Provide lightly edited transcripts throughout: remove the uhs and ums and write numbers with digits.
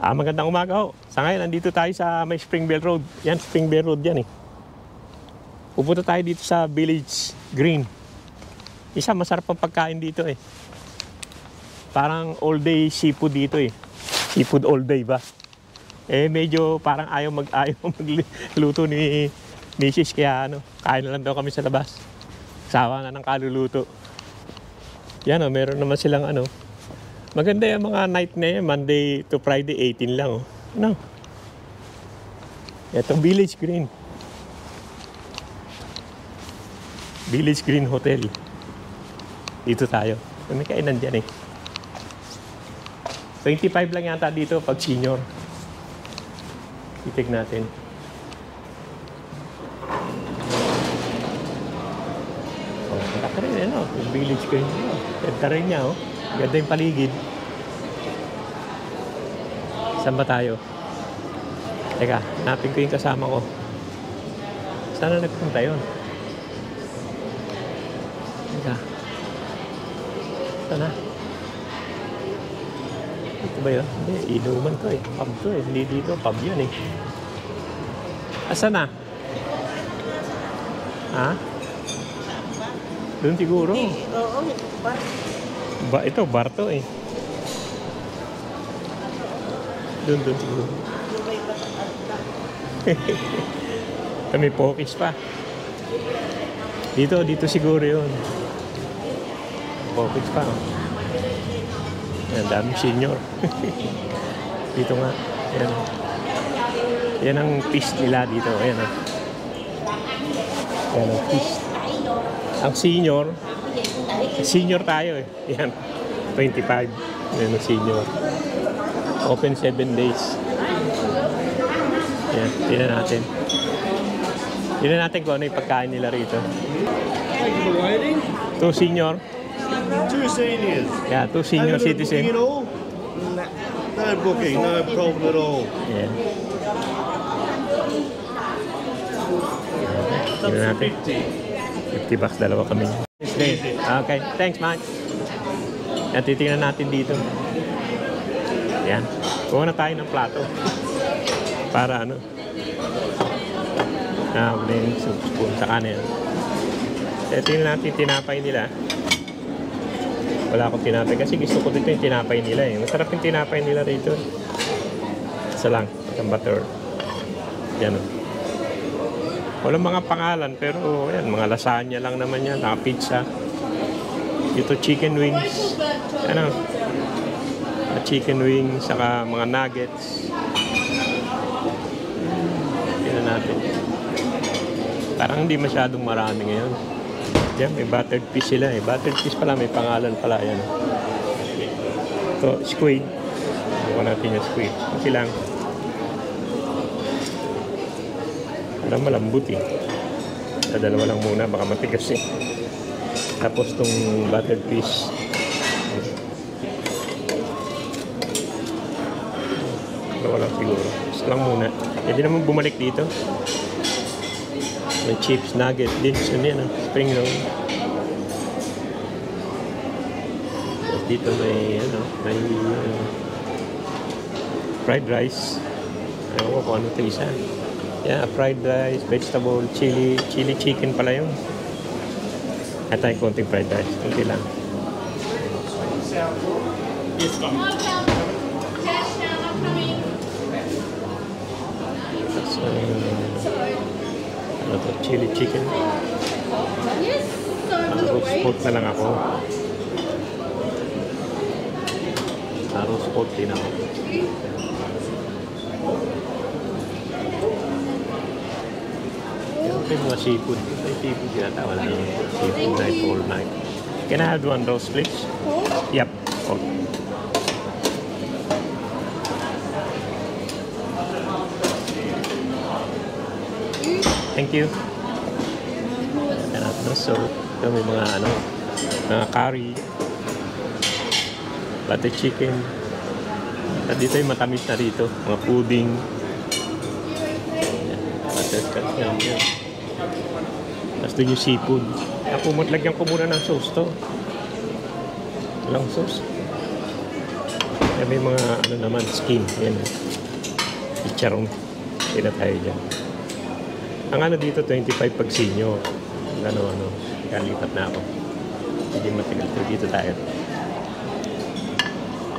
Magandang umaga ho. Sa ngayon, nandito tayo sa may Springvale Road. Yan, Springvale Road yan eh. Pupunta tayo dito sa Village Green. Isa, masarap ang pagkain dito eh. Parang all day seafood dito eh. Seafood all day ba? Medyo parang ayaw magluto ni Mrs. Kaya kain na lang daw kami sa labas. Sawa na ng kaluluto. Yan meron naman silang maganda yung mga night na yan, Monday to Friday, 18 lang. Itong Village Green. Village Green Hotel. Dito tayo. May kainan dyan eh. 25 lang yata dito pag senior. Itik natin. Malaki rin Village Green. Ganda rin niya Ganda yung paligid. Saan ba tayo? Teka, hanapin ko yung kasama ko. Saan na nagpunta yun? Teka. Saan na? Ito ba yun? Hindi, inuman to eh. Pub to eh. Hindi dito, pub yun eh. Asan na? Ha? Doon siguro. Oo, Ito, bar to eh. Doon siguro. May pokis pa. Dito siguro yun. Pokis pa. Yan, daming senior. Dito nga. Yan. Yan ang feast nila dito. Ayan Yan ang feast. Ang senior tayo eh. Yan. 25. Yan ang senior. Open 7 days. Yan. Tignan natin. Tignan natin kung ano yung pagkain nila rito. Two senior. Two seniors. Yeah, two senior citizens. No booking, no problem at all. Yeah. Tignan natin. 50 bucks, dalawa kami. Okay, thanks man. Yan, titignan natin dito. Yan. Kuha na tayo ng plato. Para wala yung spoon sa kanin. Tingnan natin tinapay nila. Wala akong tinapay kasi gusto ko dito yung tinapay nila eh. Masarap yung tinapay nila rito. Isa lang, ang butter. Yan walang mga pangalan pero yan, mga lasagna lang naman yan, pizza. Ito chicken wings. Chicken wings, saka mga nuggets. Tingnan natin. Parang hindi masyadong marami ngayon. Diyan, may buttered fish sila eh. Buttered fish pala, may pangalan pala. Yan. Ito, squid. Bukan natin yung squid. Kasi lang. Parang malambot eh. Dalawa lang muna, baka matigas eh. Tapos itong buttered fish. Dalawa lang siguro. Gusto lang muna. Pwede naman bumalik dito. May chips, nugget, din. Yan, spring roll. Tapos dito may, may fried rice. Ewan ko kung ano ito isa. Yeah, fried rice, vegetable, chili chicken pala yun. At tayo konting fried rice. Kunti lang. Tapos, chili chicken. Roast pork na lang ako. Roast pork din ako. Ito yung mga seafood. May seafood yata. Wala yung seafood night, all night. Can I have one roast please? Yep. Okay. Thank you. So, ito may mga mga curry, butter chicken. At dito yung matamis na rito, mga pudding. Butterscotch yan. Tapos doon yung seafood. Lagyan ko muna ng sauce to. Walang sauce. Kaya may mga ano naman, skin. Yan. Chicharon. Hindi na tayo dyan. Ang ano dito, 25 pag senior. Ano. Kaya lipat na ako. Hindi matigal to. Dito tayo.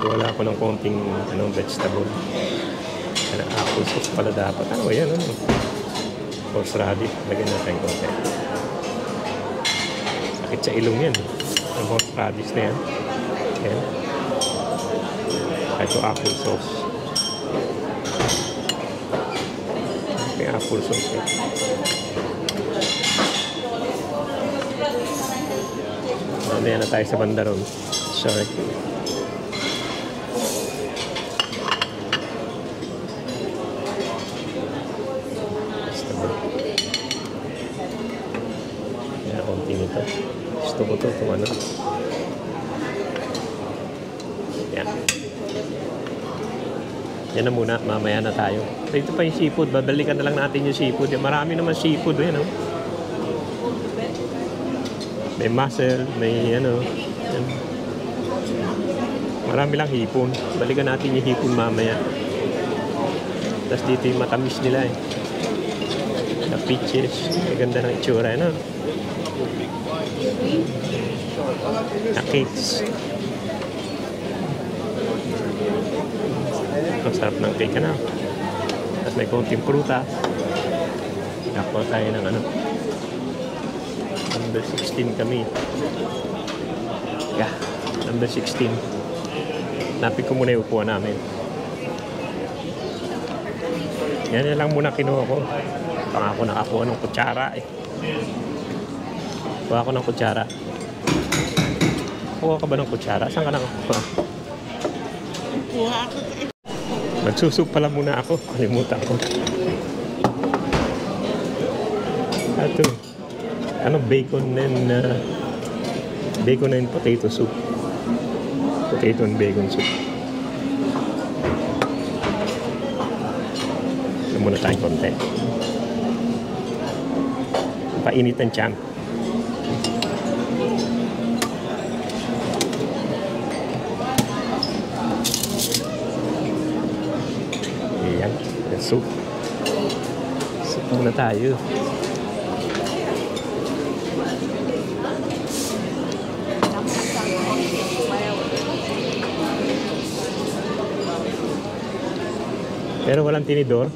Wala ako ng konting vegetable. Kaya apple sauce pala dapat. Ano yan? Horseradish. Lagyan natin konti. Sakit sa ilong yan. Ang horseradish na yan. Yan. Ito apple sauce. May apple sauce yan. Mamaya na tayo sa banda ron. Sorry. Kaya konti nito. Gusto ko ito. Itong ano. Yan. Yan na muna. Mamaya na tayo. So, ito pa yung seafood. Babalikan na lang natin yung seafood. Marami naman seafood. Yan, may mussel, may yan. Marami lang hipon. Balikan natin yung hipon mamaya. Tapos dito yung matamis nila eh. The peaches. Maganda ng itsura. The cakes. Ang sarap ng cake na. Tapos may konting prutas. Nakuha tayo ng number 16 kami. Yeah, number 16. Napin ko muna yung upuan namin. Yan lang muna kinuha ko. Pang ako nakakuha ng kutsara eh. Kuha ako ng kutsara. Kuha ka ba ng kutsara? Saan ka nakakuha? Kuha ako. Magsusup pala muna ako. Kalimutan ko. Ito. Bacon and potato soup. Potato and bacon soup. Ito muna tayong konti. Painit ang tiyan. Ayan, soup. Soup muna tayo. Pero walang tinidor.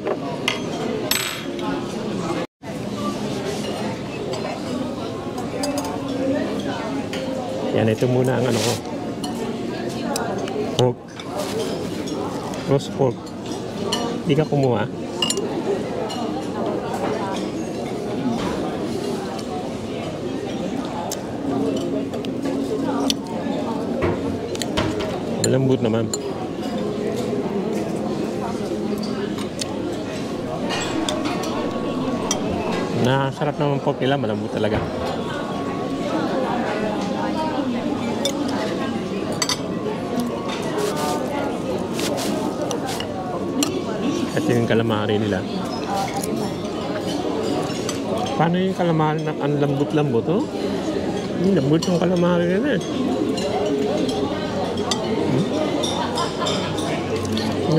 Yan, ito muna ang ko. Pork. Roast pork. Hindi ka kumuha. Malambot naman. Sarap naman pork nila, malambot talaga. At yung calamari nila. Paano yung calamari na ang lambot-lambot, oh? Lambot yung calamari nila eh.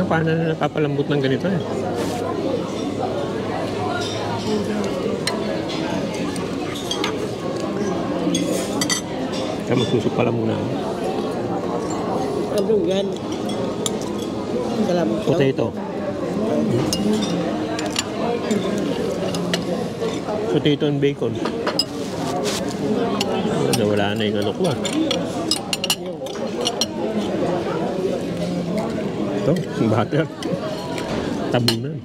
Paano na napapalambot ng ganito eh? Kaya magsusok pala muna. Ano yan? Potato. Potato and bacon. Nawala na yung ko ah. Ito, butter. Tabunan.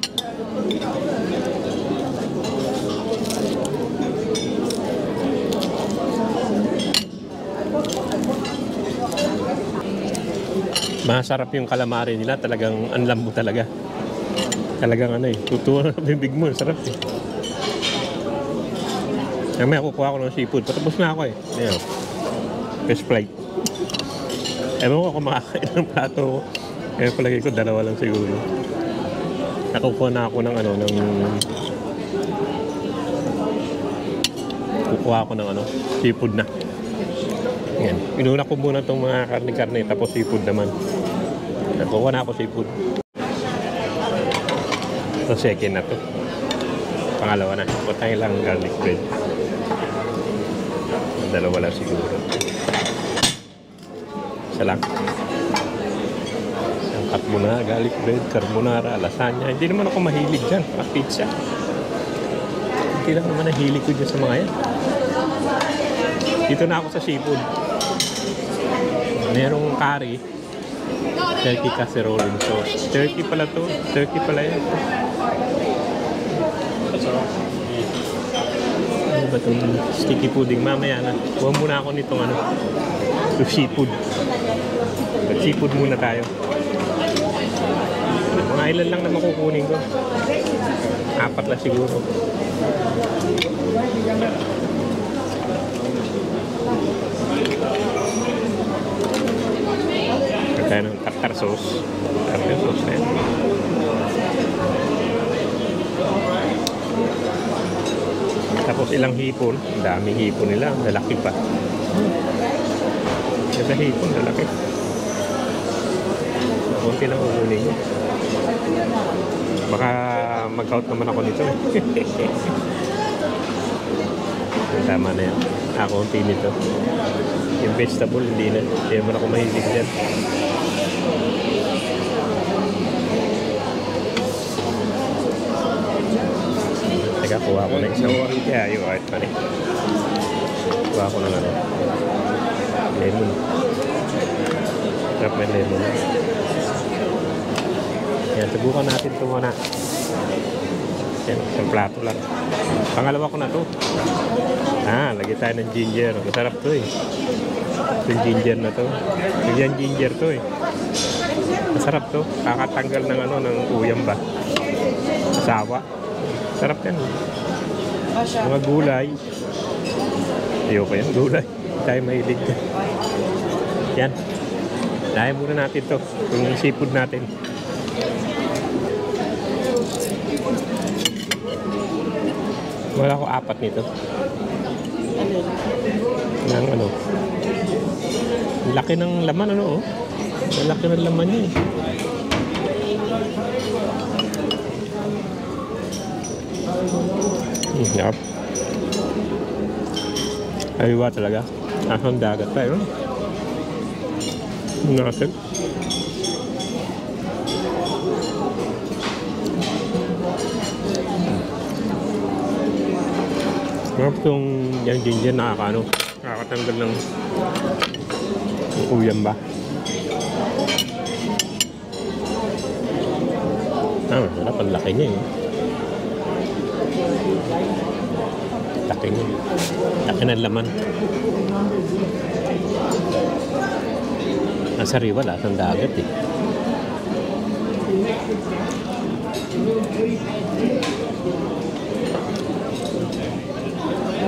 Masarap yung calamari nila, talagang ang lambo talaga. Talagang tutuwa na bibig mo, sarap eh. Kaya may kukuha ko ng seafood, patapos na ako eh. Ayan, fish fry. Ewan ko kung makakain ng plato ko. Kaya palagi ko, dalawa lang siguro. Nakukuha na ako ng kukuha ako ng seafood na. Ayan. Inuna ko muna itong mga karne-karne, tapos seafood naman. Nakuha na ako seafood. Ito second na to. Pangalawa na. Putay lang garlic bread. Dalawa lang siguro. Isa lang. Ang carbonara, garlic bread, carbonara, lasagna. Hindi naman ako mahilig dyan. Pizza. Hindi lang naman nahilig ko dyan sa mga yan. Dito na ako sa seafood. Merong curry. Turkey casserole and sauce. Turkey pala to. Turkey pala yan. Ano ba itong sticky pudding? Mamaya na. Kuha muna ako nitong ano. Ito seafood. Seafood muna tayo. Mga ilan lang na makukunin ko. 4 lang siguro. Tayo ng tartar sauce. Tartar sauce na yan. Tapos ilang hipon. Ang daming hipon nila. Lalaki pa. Sa hipon, lalaki. Kunti lang uuli. Baka mag-out naman ako nito. Tama na yan. Kunti nito. Yung vegetable, hindi na. Hindi naman ako mahilig dyan. Teka, kuha ko na isang. Yeah, you are funny. Kuha ko na ano. Lemon. Sarap may lemon. Yan, subukan natin ito muna. Yan, isang plato lang. Pangalawa ko na to. Lagyan tayo ng ginger. Masarap to eh. Yung ginger na to. Yung ginger to eh. Masarap to. Kakatanggal ng ano, ng uyam ba. Asawa. Sarap yan. Mga gulay. Ayoko yan, gulay. Tayo mahilig. Yan. Dahil muna natin to. Yung seafood natin. Wala ko 4 nito. Ng ano. Laki ng laman ano oh. Laki ng laman niya eh. Yap. Aywa talaga. Ahang dagat pa yun. Natin. Marap itong yan ginger nakakatanggal ng uyam ba? Masarap ang laki niya eh. Laki niya. Laki ng laman. Ang sariwa lahat ng dagat eh.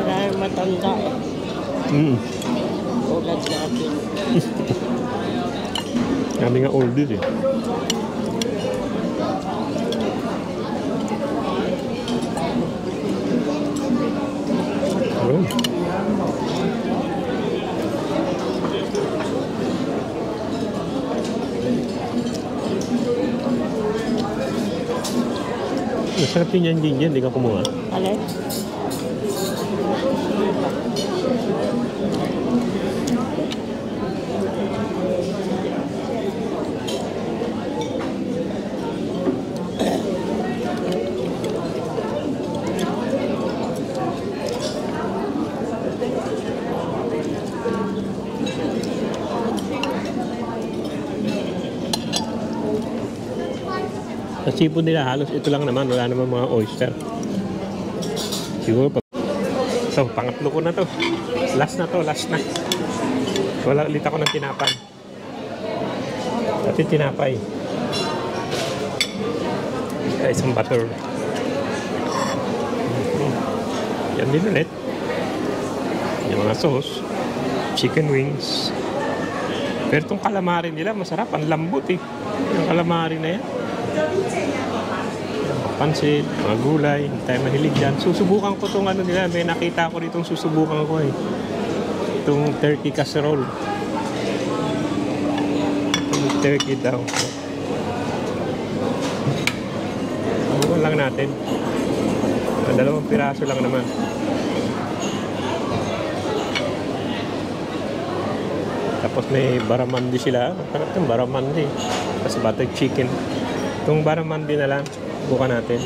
Dahil matanda eh. Ulat sa akin. Kami nga oldies eh. Masarap din yan ginger, hindi ka kumuha. Alin? Sa seafood nila halos ito lang naman, wala naman mga oyster. Siguro pa. So, pangatlo ko na to. Last na to, last na. Wala ulit ako ng tinapay. Dati tinapay. Isang butter. Yan din ulit. Yung mga sauce. Chicken wings. Pero itong calamari nila, masarap. Ang lambot eh. Yung calamari na yan. Pansit, mga gulay, hindi tayo mahilig dyan. Susubukan ko itong ano nila, may nakita ko ditong susubukan ko eh. Itong turkey casserole. Itong turkey daw. Bukan lang natin. Dalawang piraso lang naman. Tapos may baramandi sila. Parang itong baramandi. Tapos butter chicken. Itong baramandi na lang. Bukan natin.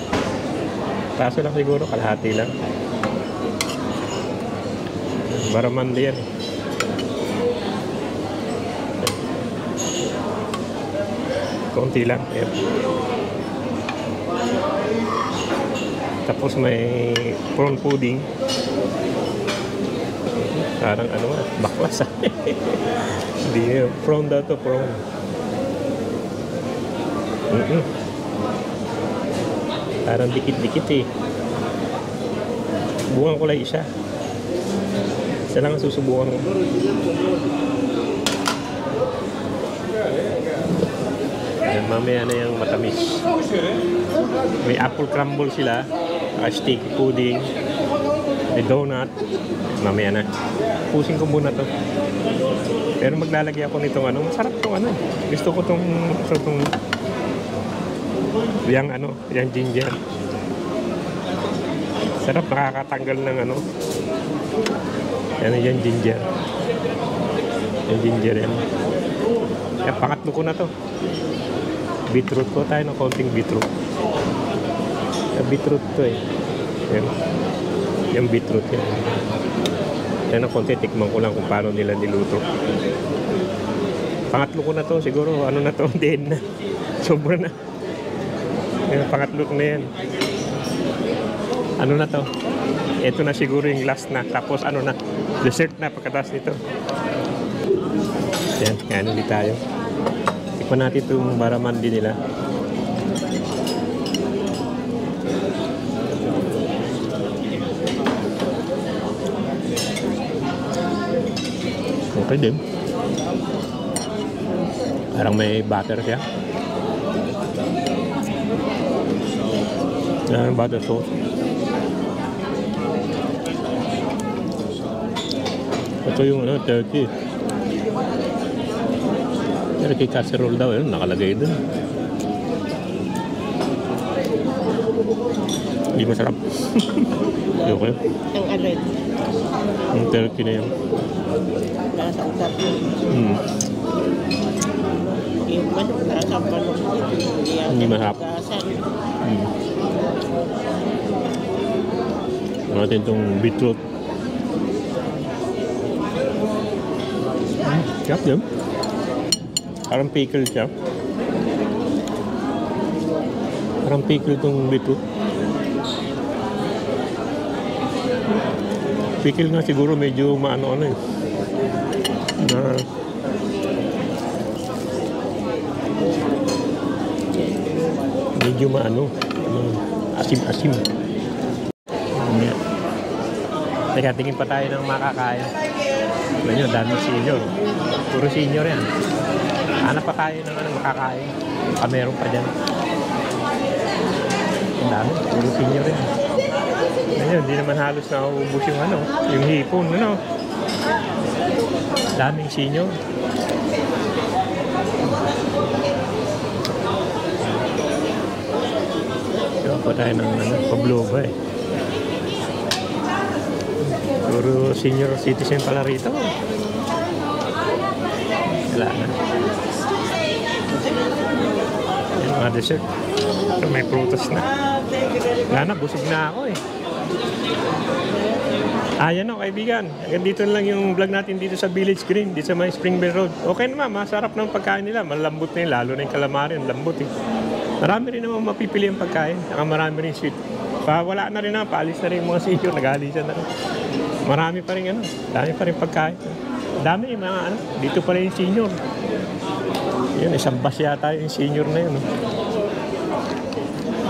Piraso lang siguro. Kalahati lang. Baramandi yan. Konti lang. Ayan. Tapos may prawn pudding. Parang ano nga, baklas. Hindi, prawn daw to, prawn. Parang dikit-dikit eh. Subukan ko lang isa. Isa lang ang susubukan ko. Ayan, mamaya na yung matamis. May apple crumble sila. Sticky pudding. May donut. Mamaya na. Pusin ko muna to. Pero maglalagay ako nitong ano. Masarap tong ano. Gusto ko tong yang ano, yang ginger. Sarap, nakakatanggal ng ano. Yan yung ginger. Yung ginger yan. Kaya pangatlo ko na to. Beetroot ko tayo ng konting beetroot. Beetroot to eh. Yan. Yung beetroot yan. Yan ang konti, tikman ko lang kung paano nila niluto. Pangatlo ko na to, siguro ano na to, din na. Sobra na. Yan, pangatlo ko na yan. Ano na to? Ito na siguro yung last na. Tapos ano na, dessert na pagkatapos nito. Yan, yan ulit tayo. Tikman natin itong baramandi nila. Okay din. Parang may butter siya. Yan, butter sauce. Ito yung ano, turkey. Turkey casserole daw, yun, nakalagay dun. Hindi masarap. Okay. Ang alin. Yung turkey na yan. Nasa utat mo. Yung manok, nasa manok. Hindi masarap. Natin itong beetroot. Sarap yun. Parang pickle siya. Parang pickle itong beetroot. Pickle nga siguro medyo maano-ano eh. Na medyo maano. Asim-asim. Teka, tingin pa tayo ng makakain. Alam nyo, dami senior. Puro senior yan. Hanap pa tayo ng ano, makakain. Meron pa dyan. Ang dami, puro senior yan. Ngayon, hindi naman halos nauubos yung ano, yung hipon, ano. Daming senior. So, pa tayo ng ano, pabloba eh. Puro senior citizen pala rito. Wala na. Yung mga dessert. Ito, may prutas na. Wala na, busog na ako eh. Ayan o, kaibigan. Hanggang dito lang yung vlog natin dito sa Village Green, dito sa may Springville Road. Okay naman, masarap ng pagkain nila. Malambot na yun, lalo na yung calamari, lambot eh. Marami rin naman mapipili ang pagkain. Saka marami rin sweet. Wala na rin na, paalis na rin yung mga senior, nag-aalisan na rin. Marami pa rin ano, dami pa rin pagkain. Dami yung mga ano, dito pa rin yung senior. Yun, isang bus yata yung senior na yun. No?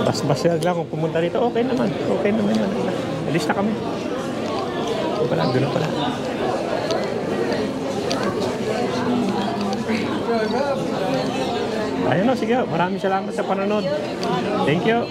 Bas-bas lang kung pumunta dito, okay naman. Okay naman yun. Alis na kami. Doon pala, doon pala. Ayun o, sige. Maraming salamat sa panonood. Thank you.